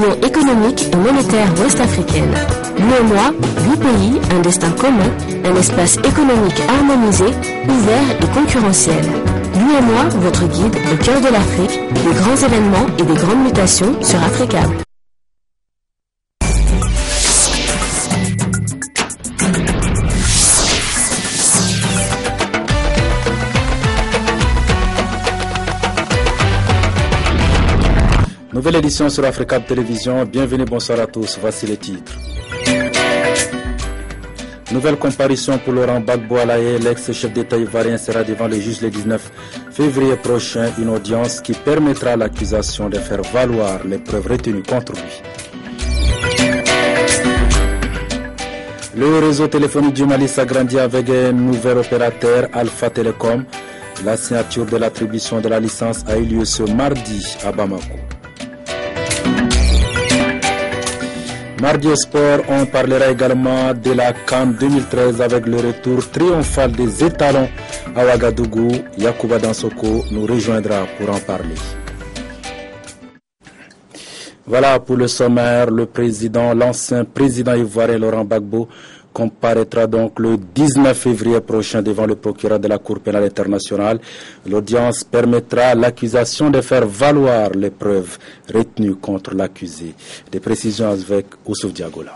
Union économique et monétaire ouest-africaine. L'UEMOA, 8 pays, un destin commun, un espace économique harmonisé, ouvert et concurrentiel. L'UEMOA, votre guide au cœur de l'Afrique, des grands événements et des grandes mutations sur Africable. Nouvelle édition sur Africable Télévision. Bienvenue, bonsoir à tous. Voici les titres. Nouvelle comparution pour Laurent Gbagbo à La Haye. L'ex-chef d'État ivoirien sera devant le juge le 19 février prochain. Une audience qui permettra à l'accusation de faire valoir les preuves retenues contre lui. Le réseau téléphonique du Mali s'agrandit avec un nouvel opérateur, Alpha Telecom. La signature de l'attribution de la licence a eu lieu ce mardi à Bamako. Mardi au sport, on parlera également de la CAN 2013 avec le retour triomphal des étalons à Ouagadougou. Yacouba Dansoko nous rejoindra pour en parler. Voilà pour le sommaire. L'ancien président ivoirien Laurent Gbagbo comparaîtra donc le 19 février prochain devant le procureur de la Cour pénale internationale. L'audience permettra à l'accusation de faire valoir les preuves retenues contre l'accusé. Des précisions avec Oussouf Diagola.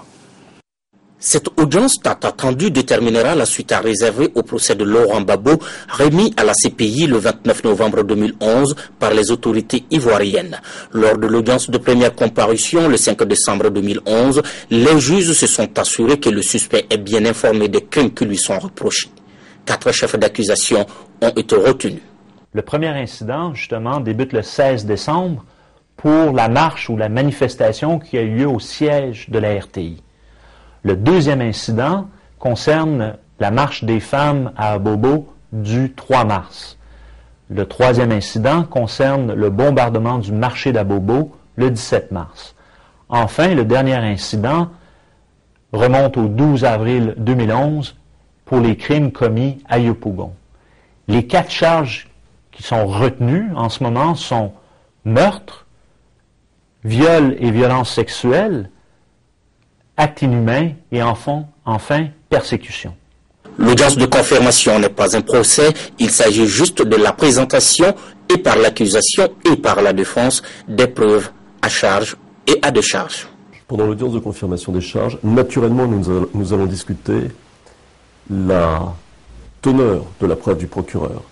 Cette audience tant attendue déterminera la suite à réserver au procès de Laurent Gbagbo remis à la CPI le 29 novembre 2011 par les autorités ivoiriennes. Lors de l'audience de première comparution le 5 décembre 2011, les juges se sont assurés que le suspect est bien informé des crimes qui lui sont reprochés. 4 chefs d'accusation ont été retenus. Le premier incident, justement, débute le 16 décembre pour la marche ou la manifestation qui a eu lieu au siège de la RTI. Le deuxième incident concerne la marche des femmes à Abobo du 3 mars. Le troisième incident concerne le bombardement du marché d'Abobo le 17 mars. Enfin, le dernier incident remonte au 12 avril 2011 pour les crimes commis à Yopougon. Les 4 charges qui sont retenues en ce moment sont meurtre, viol et violence sexuelle, acte inhumain et enfin, persécution. L'audience de confirmation n'est pas un procès, il s'agit juste de la présentation et par l'accusation et par la défense des preuves à charge et à décharge. Pendant l'audience de confirmation des charges, naturellement nous allons discuter la teneur de la preuve du procureur.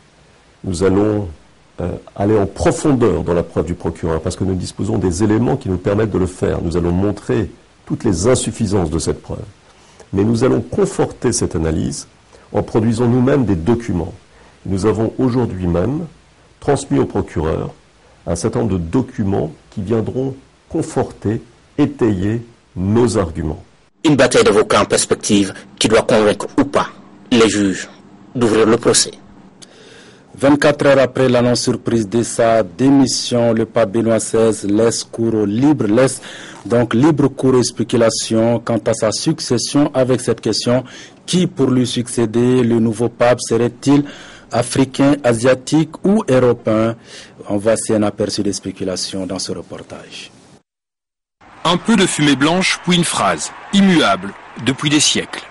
Nous allons aller en profondeur dans la preuve du procureur parce que nous disposons des éléments qui nous permettent de le faire. Nous allons montrer toutes les insuffisances de cette preuve. Mais nous allons conforter cette analyse en produisant nous-mêmes des documents. Nous avons aujourd'hui même transmis au procureur un certain nombre de documents qui viendront conforter, étayer nos arguments. Une bataille d'avocats en perspective qui doit convaincre ou pas les juges d'ouvrir le procès. 24 heures après l'annonce surprise de sa démission, le pape Benoît XVI laisse libre cours aux spéculations quant à sa succession avec cette question. Qui pour lui succéder? Le nouveau pape serait-il africain, asiatique ou européen? On voit un aperçu des spéculations dans ce reportage. Un peu de fumée blanche, puis une phrase, immuable depuis des siècles.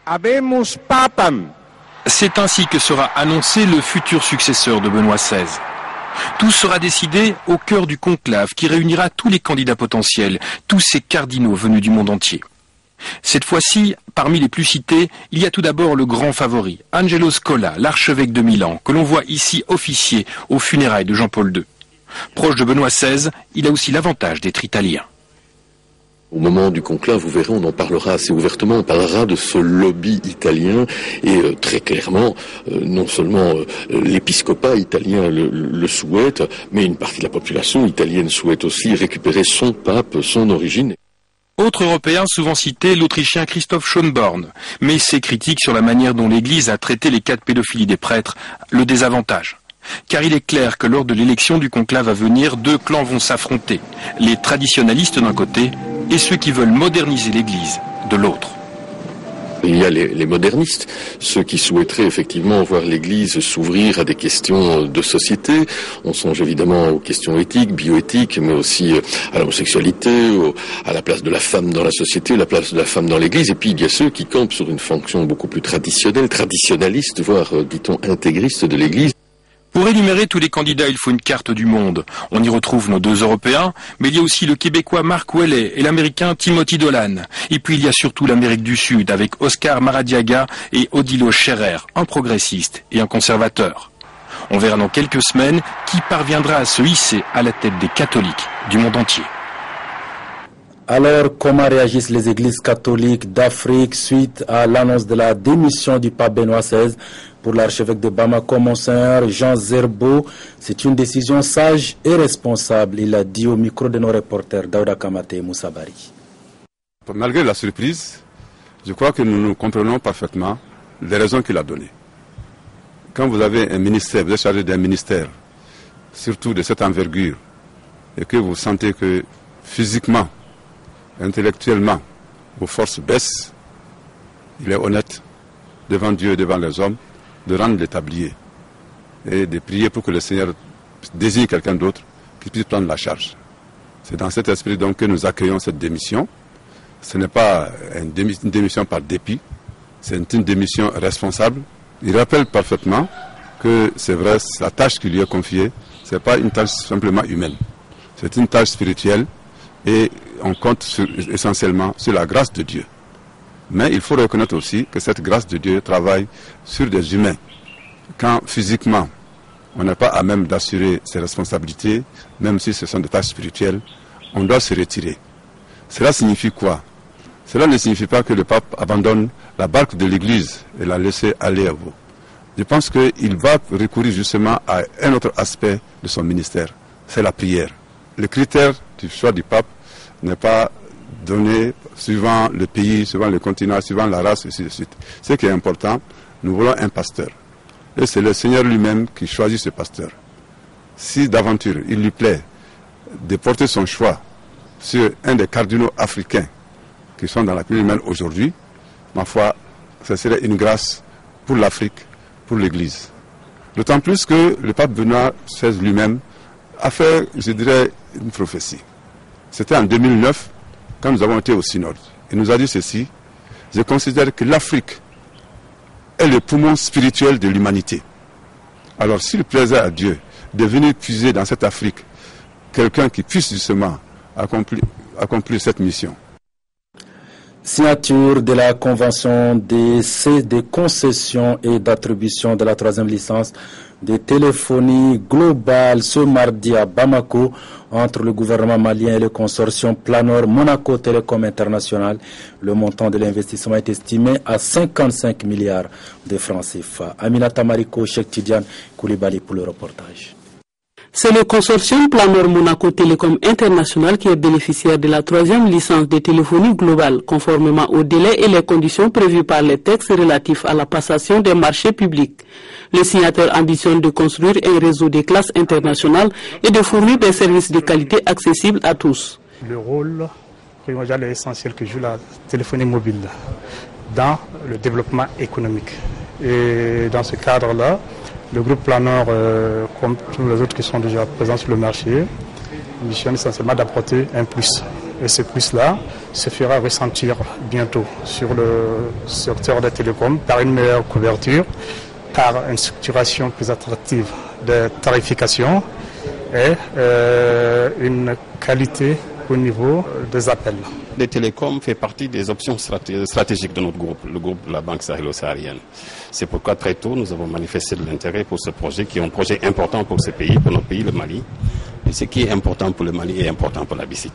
Habemus papam. C'est ainsi que sera annoncé le futur successeur de Benoît XVI. Tout sera décidé au cœur du conclave qui réunira tous les candidats potentiels, tous ces cardinaux venus du monde entier. Cette fois-ci, parmi les plus cités, il y a tout d'abord le grand favori, Angelo Scola, l'archevêque de Milan, que l'on voit ici officier aux funérailles de Jean-Paul II. Proche de Benoît XVI, il a aussi l'avantage d'être italien. Au moment du conclave, vous verrez, on en parlera assez ouvertement, on parlera de ce lobby italien et très clairement, non seulement l'épiscopat italien le souhaite, mais une partie de la population italienne souhaite aussi récupérer son pape, son origine. Autre Européen souvent cité, l'Autrichien Christoph Schönborn, mais ses critiques sur la manière dont l'Église a traité les cas de pédophilie des prêtres le désavantagent. Car il est clair que lors de l'élection du conclave à venir, 2 clans vont s'affronter, les traditionalistes d'un côté et ceux qui veulent moderniser l'Église de l'autre. il y a les modernistes, ceux qui souhaiteraient effectivement voir l'Église s'ouvrir à des questions de société. On songe évidemment aux questions éthiques, bioéthiques, mais aussi à l'homosexualité, à la place de la femme dans la société, la place de la femme dans l'Église. Et puis il y a ceux qui campent sur une fonction beaucoup plus traditionnelle, traditionnaliste, voire, dit-on, intégriste de l'Église. Pour énumérer tous les candidats, il faut une carte du monde. On y retrouve nos 2 Européens, mais il y a aussi le Québécois Marc Ouellet et l'Américain Timothy Dolan. Et puis il y a surtout l'Amérique du Sud avec Oscar Maradiaga et Odilo Scherer, un progressiste et un conservateur. On verra dans quelques semaines qui parviendra à se hisser à la tête des catholiques du monde entier. Alors, comment réagissent les églises catholiques d'Afrique suite à l'annonce de la démission du pape Benoît XVI pour l'archevêque de Bamako, Monseigneur Jean Zerbo? C'est une décision sage et responsable, il a dit au micro de nos reporters Daouda Kamate et Moussa Bari. Malgré la surprise, je crois que nous comprenons parfaitement les raisons qu'il a données. Quand vous avez un ministère, vous êtes chargé d'un ministère, surtout de cette envergure, et que vous sentez que physiquement, intellectuellement, vos forces baissent, il est honnête devant Dieu et devant les hommes de rendre les tabliers et de prier pour que le Seigneur désigne quelqu'un d'autre qui puisse prendre la charge. C'est dans cet esprit donc que nous accueillons cette démission. Ce n'est pas une démission par dépit, c'est une démission responsable. Il rappelle parfaitement que c'est vrai, la tâche qui lui est confiée, ce n'est pas une tâche simplement humaine, c'est une tâche spirituelle et on compte essentiellement sur la grâce de Dieu. Mais il faut reconnaître aussi que cette grâce de Dieu travaille sur des humains. Quand physiquement, on n'est pas à même d'assurer ses responsabilités, même si ce sont des tâches spirituelles, on doit se retirer. Cela signifie quoi? Cela ne signifie pas que le pape abandonne la barque de l'Église et la laisse aller à vous. Je pense qu'il va recourir justement à un autre aspect de son ministère, c'est la prière. Le critère du choix du pape n'est pas donné suivant le pays, suivant le continent, suivant la race, et ainsi de suite. Ce qui est important, nous voulons un pasteur. Et c'est le Seigneur lui-même qui choisit ce pasteur. Si d'aventure il lui plaît de porter son choix sur un des cardinaux africains qui sont dans la Bible humaine aujourd'hui, ma foi, ce serait une grâce pour l'Afrique, pour l'Église. D'autant plus que le pape Benoît XVI lui-même a fait, je dirais, une prophétie. C'était en 2009, quand nous avons été au synode. Il nous a dit ceci: je considère que l'Afrique est le poumon spirituel de l'humanité. Alors s'il plaisait à Dieu de venir puiser dans cette Afrique quelqu'un qui puisse justement accomplir cette mission. Signature de la convention des concessions et d'attribution de la 3e licence de téléphonie globale ce mardi à Bamako entre le gouvernement malien et le consortium Planor Monaco Télécom International. Le montant de l'investissement est estimé à 55 milliards de francs CFA. Aminata Mariko, Cheikh Tidiane Koulibaly pour le reportage. C'est le consortium Planor Monaco Télécom International qui est bénéficiaire de la 3e licence de téléphonie globale, conformément aux délais et les conditions prévus par les textes relatifs à la passation des marchés publics. Le signataire ambitionne de construire un réseau de classe internationale et de fournir des services de qualité accessibles à tous. Le rôle primordial et essentiel que joue la téléphonie mobile dans le développement économique. Et dans ce cadre-là, le groupe Planor, comme tous les autres qui sont déjà présents sur le marché, missionne essentiellement d'apporter un plus. Et ce plus-là se fera ressentir bientôt sur le secteur des télécoms par une meilleure couverture, par une structuration plus attractive de tarification et une qualité au niveau des appels. Les télécoms fait partie des options stratégiques de notre groupe, le groupe de la Banque sahélo-saharienne. C'est pourquoi très tôt nous avons manifesté de l'intérêt pour ce projet qui est un projet important pour ce pays, pour notre pays, le Mali. Et ce qui est important pour le Mali est important pour la BICIC.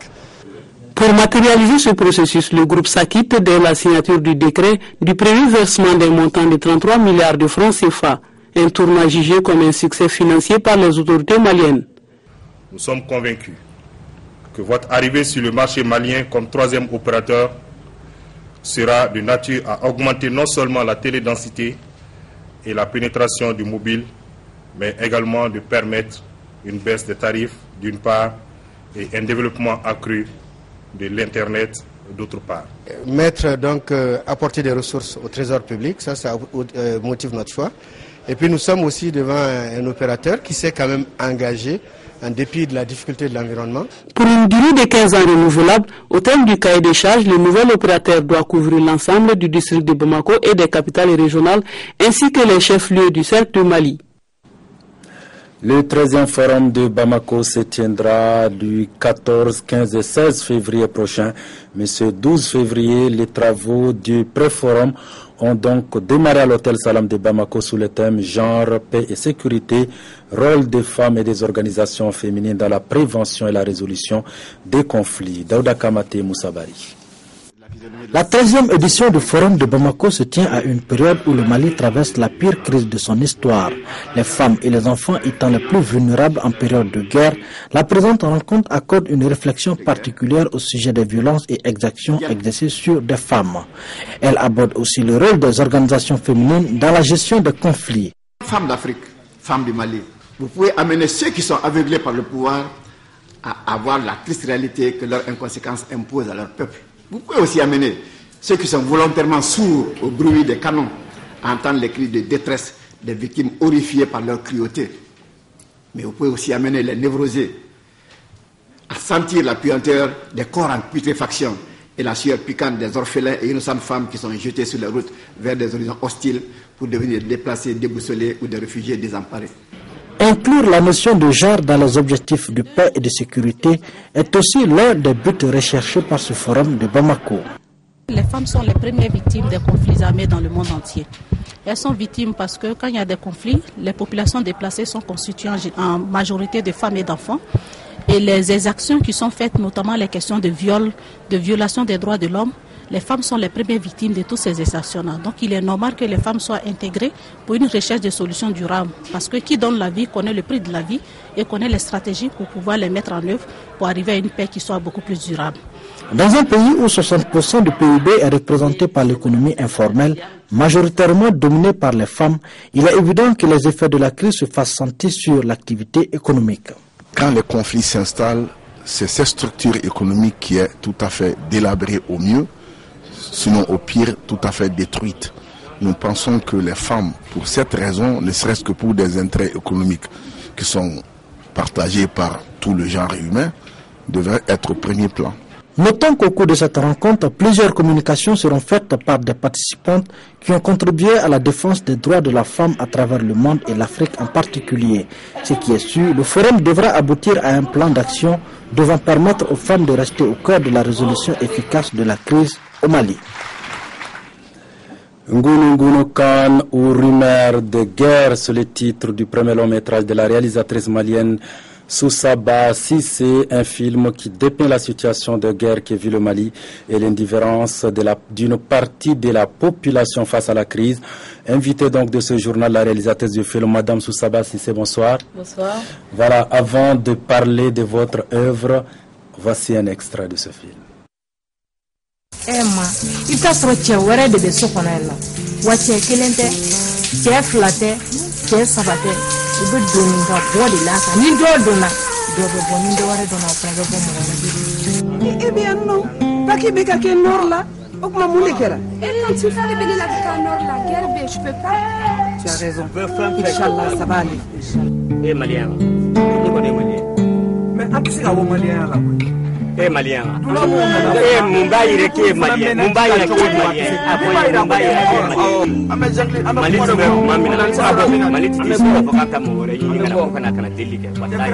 Pour matérialiser ce processus, le groupe s'acquitte dès la signature du décret du prévu versement d'un montant de 33 milliards de francs CFA, un tournoi jugé comme un succès financier par les autorités maliennes. Nous sommes convaincus que votre arrivée sur le marché malien comme 3e opérateur sera de nature à augmenter non seulement la télédensité et la pénétration du mobile, mais également de permettre une baisse des tarifs d'une part et un développement accru de l'Internet d'autre part. Apporter des ressources au trésor public, ça motive notre choix. Et puis nous sommes aussi devant un opérateur qui s'est quand même engagé en dépit de la difficulté de l'environnement. Pour une durée de 15 ans renouvelable, au terme du cahier des charges, le nouvel opérateur doit couvrir l'ensemble du district de Bamako et des capitales régionales, ainsi que les chefs-lieux du cercle du Mali. Le 13e forum de Bamako se tiendra du 14, 15 et 16 février prochain. Mais ce 12 février, les travaux du pré-forum ont donc démarré à l'hôtel Salam de Bamako sous le thème genre, paix et sécurité, rôle des femmes et des organisations féminines dans la prévention et la résolution des conflits. Daouda Kamate Moussabari. La 13e édition du Forum de Bamako se tient à une période où le Mali traverse la pire crise de son histoire. Les femmes et les enfants étant les plus vulnérables en période de guerre, la présente rencontre accorde une réflexion particulière au sujet des violences et exactions exercées sur des femmes. Elle aborde aussi le rôle des organisations féminines dans la gestion des conflits. Femmes d'Afrique, femmes du Mali, vous pouvez amener ceux qui sont aveuglés par le pouvoir à avoir la triste réalité que leur inconséquence impose à leur peuple. Vous pouvez aussi amener ceux qui sont volontairement sourds au bruit des canons à entendre les cris de détresse des victimes horrifiées par leur cruauté. Mais vous pouvez aussi amener les névrosés à sentir la puanteur des corps en putréfaction et la sueur piquante des orphelins et innocentes femmes qui sont jetées sur les routes vers des horizons hostiles pour devenir déplacés, déboussolés ou des réfugiés désemparés. Inclure la notion de genre dans les objectifs de paix et de sécurité est aussi l'un des buts recherchés par ce forum de Bamako. Les femmes sont les premières victimes des conflits armés dans le monde entier. Elles sont victimes parce que quand il y a des conflits, les populations déplacées sont constituées en majorité de femmes et d'enfants. Et les exactions qui sont faites, notamment les questions de viol, de violation des droits de l'homme, les femmes sont les premières victimes de toutes ces exactions-là. Donc il est normal que les femmes soient intégrées pour une recherche de solutions durables. Parce que qui donne la vie connaît le prix de la vie et connaît les stratégies pour pouvoir les mettre en œuvre pour arriver à une paix qui soit beaucoup plus durable. Dans un pays où 60% du PIB est représenté par l'économie informelle, majoritairement dominée par les femmes, il est évident que les effets de la crise se fassent sentir sur l'activité économique. Quand les conflits s'installent, c'est cette structure économique qui est tout à fait délabrée au mieux, sinon au pire tout à fait détruite. Nous pensons que les femmes, pour cette raison, ne serait-ce que pour des intérêts économiques qui sont partagés par tout le genre humain, devraient être au premier plan. Notons qu'au cours de cette rencontre, plusieurs communications seront faites par des participantes qui ont contribué à la défense des droits de la femme à travers le monde et l'Afrique en particulier. Ce qui est sûr, le forum devra aboutir à un plan d'action devant permettre aux femmes de rester au cœur de la résolution efficace de la crise au Mali. Ngunu Ngunu Khan ou rumeur de guerre, c'est le titre du premier long métrage de la réalisatrice malienne Soussaba Cissé, un film qui dépeint la situation de guerre que vit le Mali et l'indifférence d'une partie de la population face à la crise. Invité donc de ce journal, la réalisatrice du film, Madame Soussaba Cissé, bonsoir. Bonsoir. Voilà, avant de parler de votre œuvre, voici un extrait de ce film. Emma, il t'a trop tché, ouais, de beso qu'on a là. Waché, kelente, tché flaté, tché sabaté. Il veut donner un bois de là, ni doit donner. Doit bonner de voir donner après le bon. Eh bien non, pas qu'il béca qu'un nord là, au moins mon éclair. Et quand tu fais le béni la qu'un nord là, guerre, je peux pas. Tu as raison. Inch'Allah, ça va aller. Eh malien, nous connaissons malien. Mais un peu c'est à vous malien là. Eh malien, eh Mumbai reke malien, Mumbai reke malien, après Mumbai reke malien. Mali tu veux mamina, abo Mali tu dis ça pour kata mora, il kana kana kana delike, wallahi.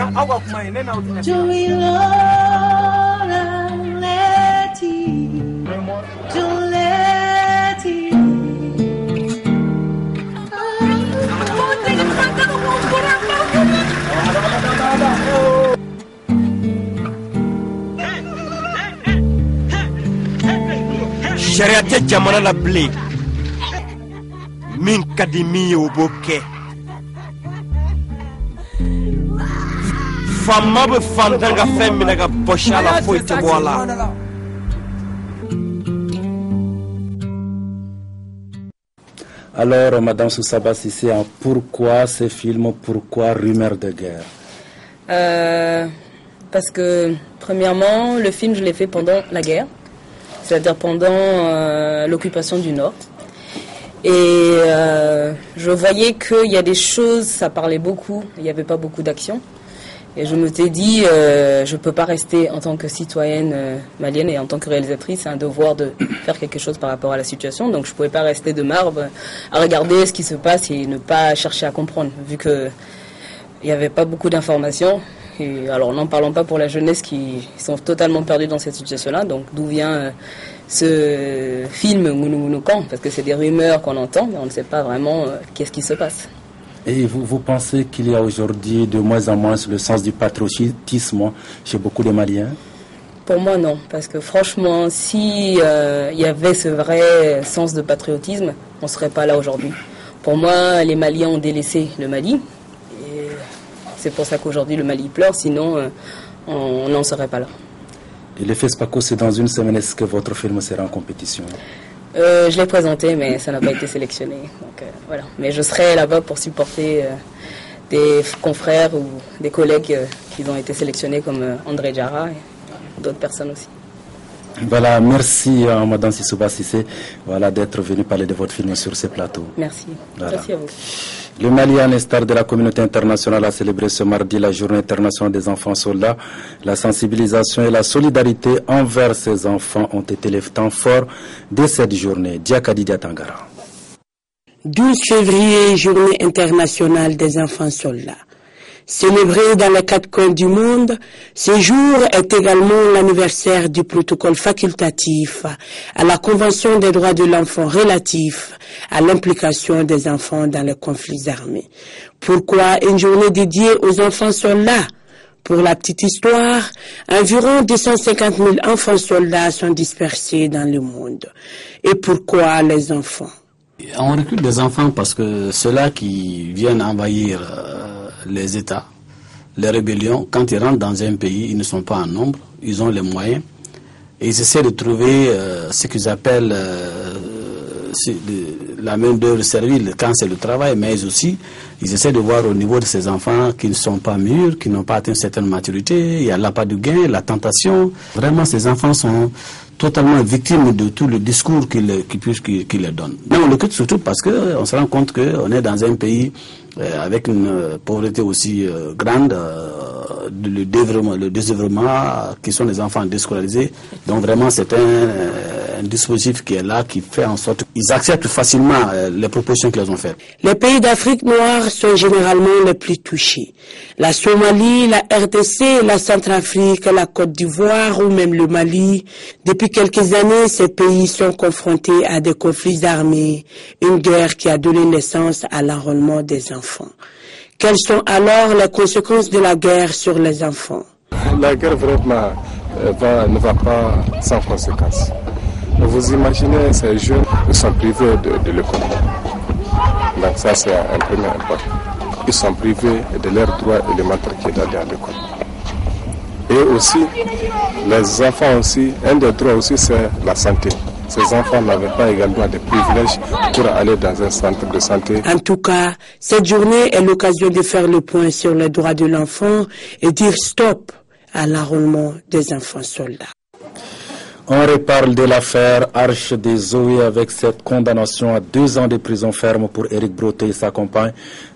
Sariya tɛ jamana la bilen min ka di min ye o b'o kɛ faama bɛ fantan ka fɛn minɛ ka bɔsi a la foyi tɛ bɔ a la. Alors, Madame Soussaba Cissé, pourquoi ce film, pourquoi Rumeur de guerre? Parce que, premièrement, le film, je l'ai fait pendant la guerre. c'est-à-dire pendant l'occupation du Nord. Et je voyais qu'il y a des choses, ça parlait beaucoup, il n'y avait pas beaucoup d'action. Et je me suis dit, je ne peux pas rester en tant que citoyenne malienne et en tant que réalisatrice, c'est un devoir de faire quelque chose par rapport à la situation. Donc je ne pouvais pas rester de marbre à regarder ce qui se passe et ne pas chercher à comprendre, vu qu'il n'y avait pas beaucoup d'informations. Et alors n'en parlons pas pour la jeunesse qui sont totalement perdus dans cette situation-là. Donc d'où vient ce film Mounoukan, parce que c'est des rumeurs qu'on entend, mais on ne sait pas vraiment qu'est-ce qui se passe. Et vous pensez qu'il y a aujourd'hui de moins en moins le sens du patriotisme chez beaucoup de Maliens? Pour moi, non. Parce que franchement, si y avait ce vrai sens de patriotisme, on ne serait pas là aujourd'hui. Pour moi, les Maliens ont délaissé le Mali. Et c'est pour ça qu'aujourd'hui, le Mali pleure. Sinon, on n'en serait pas là. Et le FESPACO, c'est dans une semaine. Est-ce que votre film sera en compétition? Je l'ai présenté, mais ça n'a pas été sélectionné. Donc, voilà. Mais je serai là-bas pour supporter des confrères ou des collègues qui ont été sélectionnés comme André Diarra et d'autres personnes aussi. Voilà, merci à Madame Sissouba Sissé d'être venue parler de votre film sur ce plateau. Merci. Voilà. Merci à vous. Le Mali, à l'instar de la communauté internationale, a célébré ce mardi la Journée internationale des enfants soldats. La sensibilisation et la solidarité envers ces enfants ont été les temps forts de cette journée. Diakadi Diatangara. 12 février, Journée internationale des enfants soldats. Célébré dans les 4 coins du monde, ce jour est également l'anniversaire du protocole facultatif à la Convention des droits de l'enfant relatif à l'implication des enfants dans les conflits armés. Pourquoi une journée dédiée aux enfants soldats? Pour la petite histoire, environ 250 000 enfants soldats sont dispersés dans le monde. Et pourquoi les enfants? On recrute des enfants parce que ceux-là qui viennent envahir les États, les rébellions, quand ils rentrent dans un pays, ils ne sont pas en nombre, ils ont les moyens et ils essaient de trouver ce qu'ils appellent la main d'œuvre servile quand c'est le travail, mais aussi ils essaient de voir au niveau de ces enfants qui ne sont pas mûrs, qui n'ont pas atteint une certaine maturité, il y a l'appât du gain, la tentation. Vraiment, ces enfants sont totalement victimes de tout le discours qu'il leur donne. Mais on le quitte surtout parce qu'on se rend compte qu'on est dans un pays avec une pauvreté aussi grande, le désœuvrement, qui sont les enfants déscolarisés. Donc vraiment c'est un dispositif qui est là, qui fait en sorte qu'ils acceptent facilement les propositions qu'ils ont faites. Les pays d'Afrique noire sont généralement les plus touchés. La Somalie, la RDC, la Centrafrique, la Côte d'Ivoire ou même le Mali. Depuis quelques années, ces pays sont confrontés à des conflits armés, une guerre qui a donné naissance à l'enrôlement des enfants. Quelles sont alors les conséquences de la guerre sur les enfants? La guerre vraiment ne va pas sans conséquences. Vous imaginez, ces jeunes sont privés de l'école. Donc ça c'est un premier impact. Ils sont privés de leurs droits élémentaires qui est d'aller à l'école. Et aussi, les enfants aussi, un des droits aussi c'est la santé. Ces enfants n'avaient pas également des privilèges pour aller dans un centre de santé. En tout cas, cette journée est l'occasion de faire le point sur les droits de l'enfant et dire stop à l'enrôlement des enfants soldats. On reparle de l'affaire Arche des Zoé avec cette condamnation à 2 ans de prison ferme pour Éric Broto et sa compagne.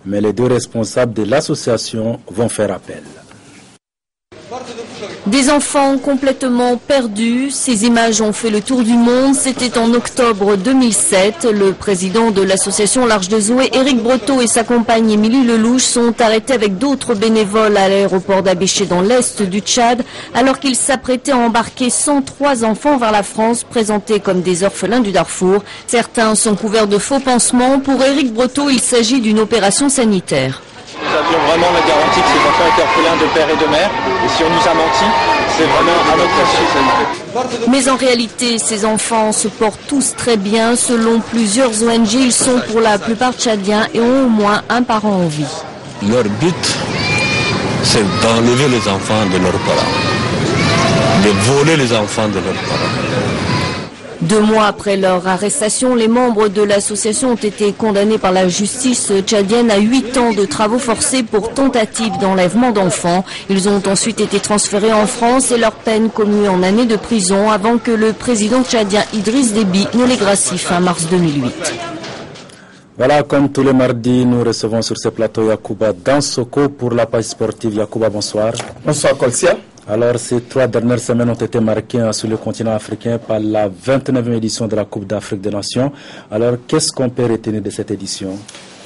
Mais les 2 responsables de l'association vont faire appel. Des enfants complètement perdus, ces images ont fait le tour du monde. C'était en octobre 2007. Le président de l'association L'Arche de Zoé, Éric Breteau, et sa compagne Émilie Lelouch sont arrêtés avec d'autres bénévoles à l'aéroport d'Abéché dans l'est du Tchad, alors qu'ils s'apprêtaient à embarquer 103 enfants vers la France, présentés comme des orphelins du Darfour. Certains sont couverts de faux pansements. Pour Éric Breteau, il s'agit d'une opération sanitaire. Nous avions vraiment la garantie que ces enfants étaient orphelins de père et de mère. Et si on nous a menti, c'est vraiment à notre responsabilité. Mais en réalité, ces enfants se portent tous très bien. Selon plusieurs ONG, ils sont pour la plupart tchadiens et ont au moins un parent en vie. Leur but, c'est d'enlever les enfants de leurs parents, de voler les enfants de leurs parents. 2 mois après leur arrestation, les membres de l'association ont été condamnés par la justice tchadienne à 8 ans de travaux forcés pour tentative d'enlèvement d'enfants. Ils ont ensuite été transférés en France et leur peine commue en années de prison avant que le président tchadien Idriss Déby ne les gracie fin mars 2008. Voilà, comme tous les mardis, nous recevons sur ce plateau Yacouba Dansoko pour la page sportive. Yacouba, bonsoir. Bonsoir, Kolsia. Alors, ces 3 dernières semaines ont été marquées sur le continent africain par la 29e édition de la Coupe d'Afrique des Nations. Alors, qu'est-ce qu'on peut retenir de cette édition?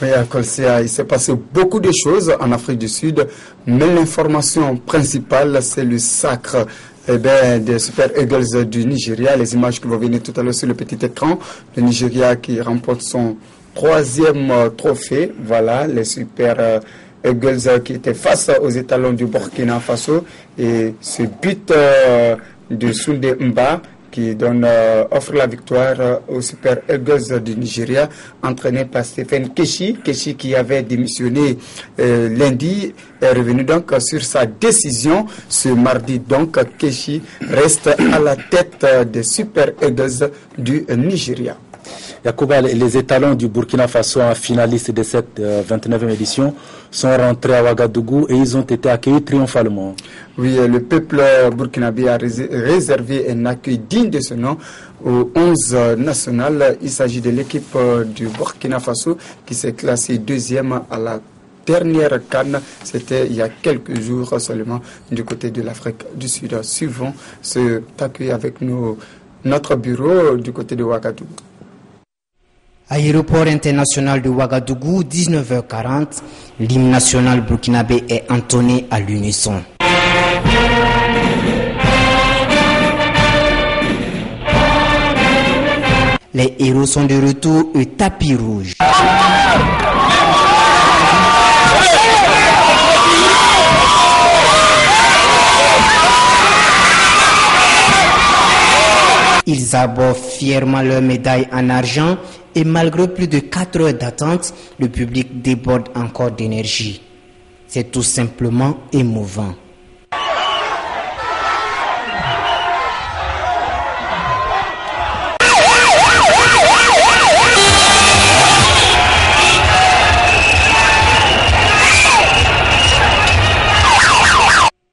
Oui, Kolsia, il s'est passé beaucoup de choses en Afrique du Sud, mais l'information principale, c'est le sacre des Super Eagles du Nigeria. Les images que vous venez tout à l'heure sur le petit écran, le Nigeria qui remporte son 3e trophée. Voilà, les Super Eagles qui étaient face aux étalons du Burkina Faso, et ce but de Sunday Mba qui offre la victoire aux Super Eagles du Nigeria, entraîné par Stephen Keshi. Keshi qui avait démissionné lundi est revenu donc sur sa décision ce mardi. Donc Keshi reste à la tête des Super Eagles du Nigeria. Yacouba, les étalons du Burkina Faso, finalistes de cette 29e édition, sont rentrés à Ouagadougou et ils ont été accueillis triomphalement. Oui, le peuple burkinabé a réservé un accueil digne de ce nom au 11 national. Il s'agit de l'équipe du Burkina Faso qui s'est classée 2e à la dernière CAN. C'était il y a quelques jours seulement du côté de l'Afrique du Sud. Suivons cet accueil avec notre bureau du côté de Ouagadougou. Aéroport international de Ouagadougou, 19h40, l'hymne national burkinabé est entonné à l'unisson. Les héros sont de retour au tapis rouge. Ils abordent fièrement leur médaille en argent et malgré plus de 4 heures d'attente, le public déborde encore d'énergie. C'est tout simplement émouvant.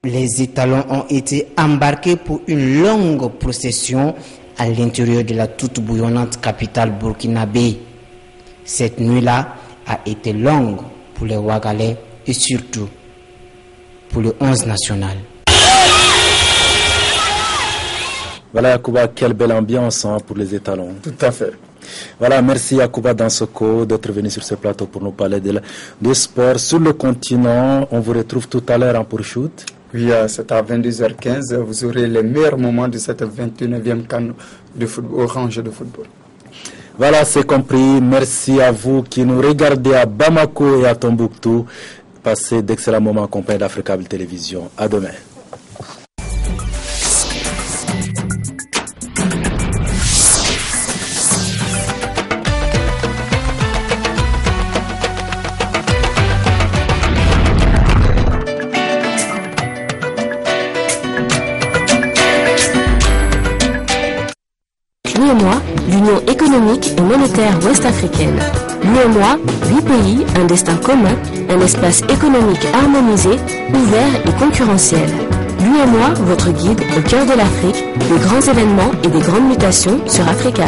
Les étalons ont été embarqués pour une longue procession à l'intérieur de la toute bouillonnante capitale burkinabé. Cette nuit-là a été longue pour les Ouagalais et surtout pour le 11 national. Voilà Yacouba, quelle belle ambiance pour les étalons. Tout à fait. Voilà, merci Yacouba Dansoko d'être venu sur ce plateau pour nous parler de sport sur le continent. On vous retrouve tout à l'heure pour shoot. Oui, c'est à 22h15. Vous aurez les meilleurs moments de cette 29e CAN de football, orange de football. Voilà, c'est compris. Merci à vous qui nous regardez à Bamako et à Tombouctou. Passez d'excellents moments en compagnie d'Africable Télévision. À demain. L'UEMOA, l'Union économique et monétaire ouest-africaine. L'UEMOA, 8 pays, un destin commun, un espace économique harmonisé, ouvert et concurrentiel. L'UEMOA, votre guide au cœur de l'Afrique, des grands événements et des grandes mutations sur Africa.